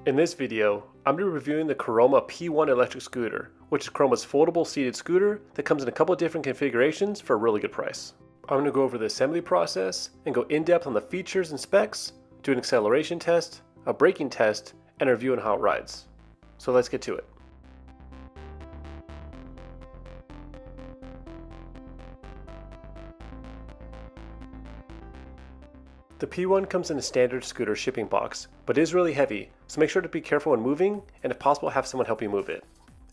In this video, I'm going to be reviewing the Caroma P1 electric scooter, which is Caroma's foldable seated scooter that comes in a couple of different configurations for a really good price. I'm going to go over the assembly process and go in depth on the features and specs, do an acceleration test, a braking test, and a review on how it rides. So let's get to it. The P1 comes in a standard scooter shipping box, but is really heavy, so make sure to be careful when moving, and if possible have someone help you move it.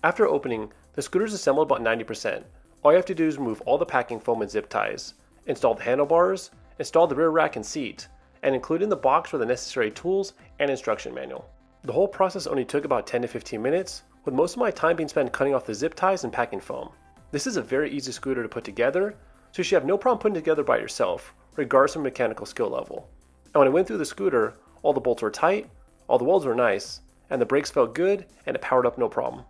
After opening, the scooter is assembled about 90%. All you have to do is remove all the packing foam and zip ties, install the handlebars, install the rear rack and seat, and include in the box were the necessary tools and instruction manual. The whole process only took about 10 to 15 minutes, with most of my time being spent cutting off the zip ties and packing foam. This is a very easy scooter to put together, so you should have no problem putting it together by yourself, regardless of mechanical skill level. And when I went through the scooter, all the bolts were tight, all the welds were nice, and the brakes felt good, and it powered up no problem.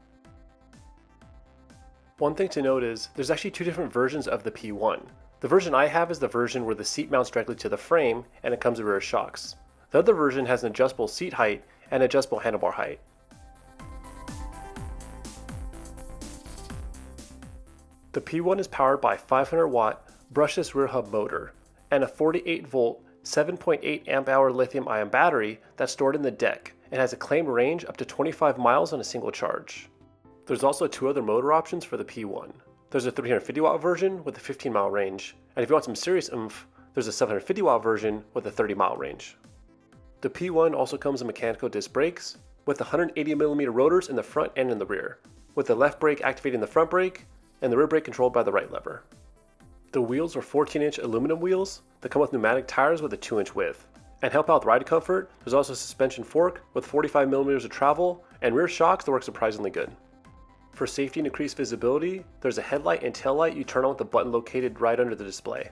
One thing to note is, there's actually two different versions of the P1. The version I have is the version where the seat mounts directly to the frame, and it comes with rear shocks. The other version has an adjustable seat height and adjustable handlebar height. The P1 is powered by a 500 watt brushless rear hub motor and a 48 volt 7.8 amp hour lithium ion battery that's stored in the deck and has a claimed range up to 25 miles on a single charge. There's also two other motor options for the P1. There's a 350 watt version with a 15 mile range, and if you want some serious oomph, there's a 750 watt version with a 30 mile range. The P1 also comes with mechanical disc brakes with 180mm rotors in the front and in the rear, with the left brake activating the front brake and the rear brake controlled by the right lever. The wheels are 14-inch aluminum wheels that come with pneumatic tires with a 2-inch width. And help out with ride comfort, there's also a suspension fork with 45mm of travel and rear shocks that work surprisingly good. For safety and increased visibility, there's a headlight and tail light you turn on with the button located right under the display.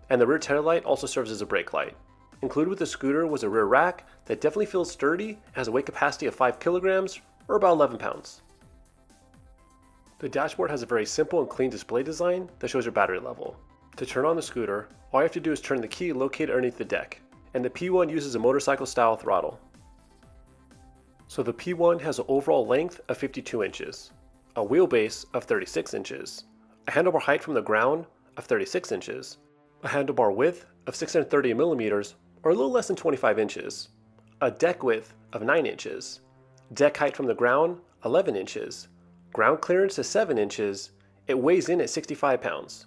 And the rear tail light also serves as a brake light. Included with the scooter was a rear rack that definitely feels sturdy and has a weight capacity of 5 kilograms or about 11 pounds. The dashboard has a very simple and clean display design that shows your battery level. To turn on the scooter, all you have to do is turn the key located underneath the deck, and the P1 uses a motorcycle style throttle. So the P1 has an overall length of 52 inches, a wheelbase of 36 inches, a handlebar height from the ground of 36 inches, a handlebar width of 630mm or a little less than 25 inches, a deck width of 9 inches, deck height from the ground 11 inches, ground clearance is 7 inches, it weighs in at 65 pounds.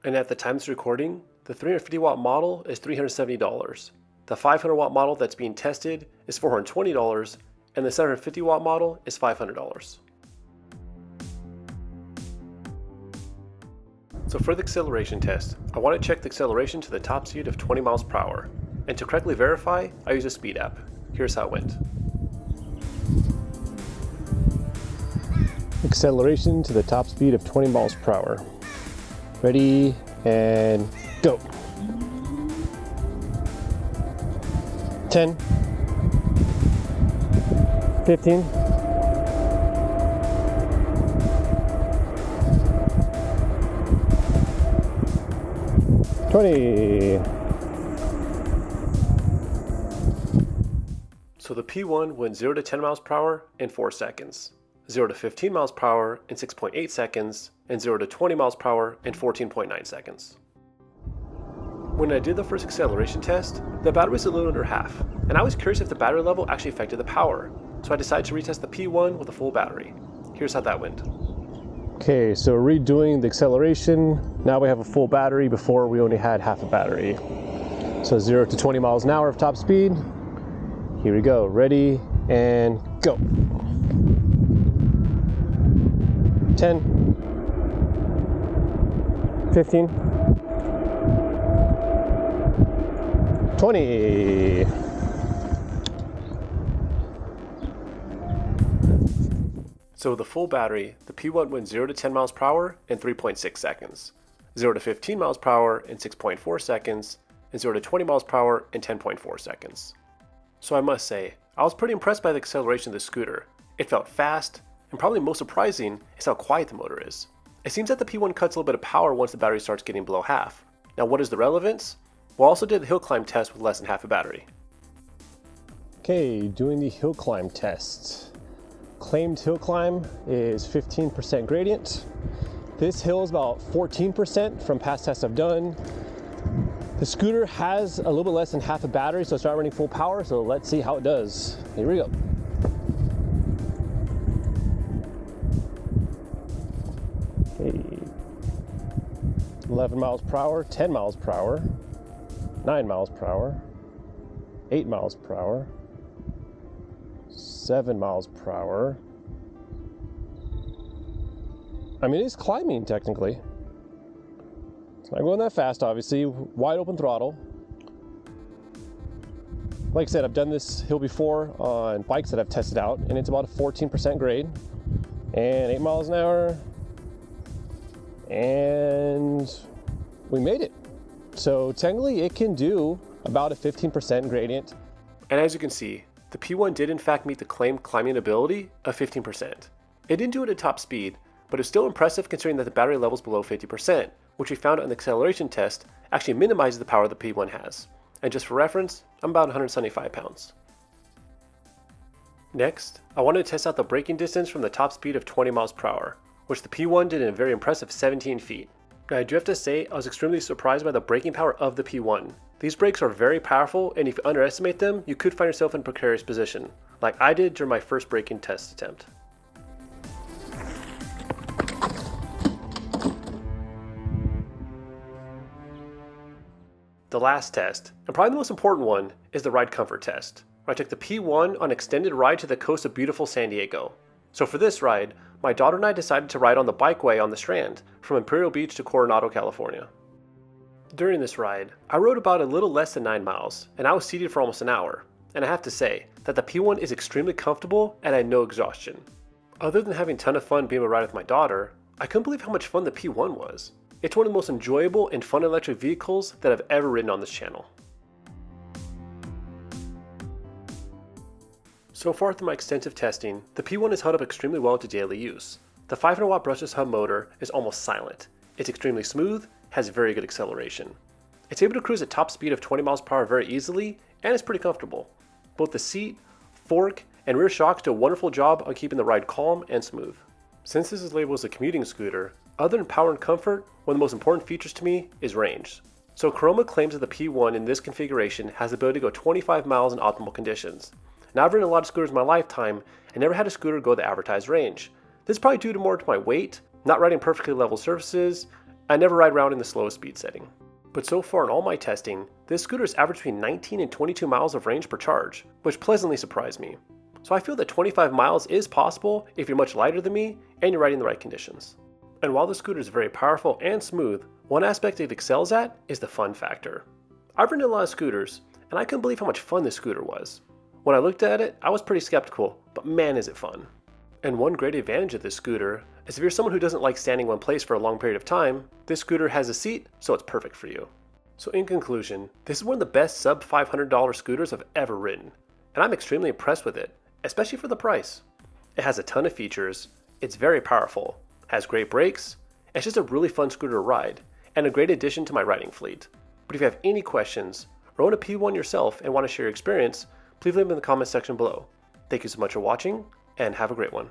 And at the time of this recording, the 350 watt model is $370. The 500 watt model that's being tested is $420, and the 750 watt model is $500. So for the acceleration test, I want to check the acceleration to the top speed of 20 miles per hour. And to correctly verify, I use a speed app. Here's how it went. Acceleration to the top speed of 20 miles per hour. Ready, and go. 10, 15, 20. So the P1 went 0 to 10 miles per hour in 4 seconds. 0 to 15 miles per hour in 6.8 seconds, and 0 to 20 miles per hour in 14.9 seconds. When I did the first acceleration test, the battery was a little under half, and I was curious if the battery level actually affected the power, so I decided to retest the P1 with a full battery. Here's how that went. Okay, so redoing the acceleration, now we have a full battery. Before we only had half a battery. So 0 to 20 miles an hour of top speed. Here we go, ready, and go. 10, 15, 20. So with the full battery, the P1 went 0 to 10 miles per hour in 3.6 seconds, 0 to 15 miles per hour in 6.4 seconds, and 0 to 20 miles per hour in 10.4 seconds. So I must say, I was pretty impressed by the acceleration of the scooter. It felt fast, and probably most surprising is how quiet the motor is. It seems that the P1 cuts a little bit of power once the battery starts getting below half. Now what is the relevance? We also did the Hillclimb Test with less than half a battery. Okay, doing the Hillclimb test. Claimed hill climb is 15% gradient. This hill is about 14% from past tests I've done. The scooter has a little bit less than half a battery, so it's not running full power, so let's see how it does. Here we go. Okay. 11 miles per hour, 10 miles per hour, 9 miles per hour, 8 miles per hour, 7 miles per hour. I mean, it's climbing technically. It's not going that fast, obviously. Wide open throttle. Like I said, I've done this hill before on bikes that I've tested out, and it's about a 14% grade. And 8 miles an hour. And we made it. So technically it can do about a 15% gradient. And as you can see, the P1 did in fact meet the claimed climbing ability of 15%. It didn't do it at top speed, but it's still impressive considering that the battery level's below 50%, which we found on the acceleration test actually minimizes the power the P1 has. And just for reference, I'm about 175 pounds. Next, I wanted to test out the braking distance from the top speed of 20 miles per hour, which the P1 did in a very impressive 17 feet. Now I do have to say, I was extremely surprised by the braking power of the P1. These brakes are very powerful, and if you underestimate them, you could find yourself in a precarious position, like I did during my first braking test attempt. The last test, and probably the most important one, is the ride comfort test, where I took the P1 on an extended ride to the coast of beautiful San Diego. So for this ride, my daughter and I decided to ride on the bikeway on the Strand, from Imperial Beach to Coronado, California. During this ride, I rode about a little less than 9 miles, and I was seated for almost an hour, and I have to say that the P1 is extremely comfortable and I had no exhaustion. Other than having a ton of fun being able to ride with my daughter, I couldn't believe how much fun the P1 was. It's one of the most enjoyable and fun electric vehicles that I've ever ridden on this channel. So far through my extensive testing, the P1 has held up extremely well to daily use. The 500 watt brushless hub motor is almost silent. It's extremely smooth, has very good acceleration. It's able to cruise at top speed of 20 miles per hour very easily, and it's pretty comfortable. Both the seat, fork, and rear shocks do a wonderful job on keeping the ride calm and smooth. Since this is labeled as a commuting scooter, other than power and comfort, one of the most important features to me is range. So Caroma claims that the P1 in this configuration has the ability to go 25 miles in optimal conditions. Now I've ridden a lot of scooters in my lifetime and never had a scooter go the advertised range. This is probably due to more to my weight, not riding perfectly level surfaces. I never ride around in the slowest speed setting. But so far in all my testing, this scooter has averaged between 19 and 22 miles of range per charge, which pleasantly surprised me. So I feel that 25 miles is possible if you're much lighter than me and you're riding in the right conditions. And while the scooter is very powerful and smooth, one aspect it excels at is the fun factor. I've ridden a lot of scooters, and I couldn't believe how much fun this scooter was. When I looked at it, I was pretty skeptical, but man is it fun. And one great advantage of this scooter is if you're someone who doesn't like standing in one place for a long period of time, this scooter has a seat, so it's perfect for you. So in conclusion, this is one of the best sub $500 scooters I've ever ridden, and I'm extremely impressed with it, especially for the price. It has a ton of features, it's very powerful, has great brakes, it's just a really fun scooter to ride, and a great addition to my riding fleet. But if you have any questions, or own a P1 yourself and want to share your experience, please leave them in the comments section below. Thank you so much for watching, and have a great one.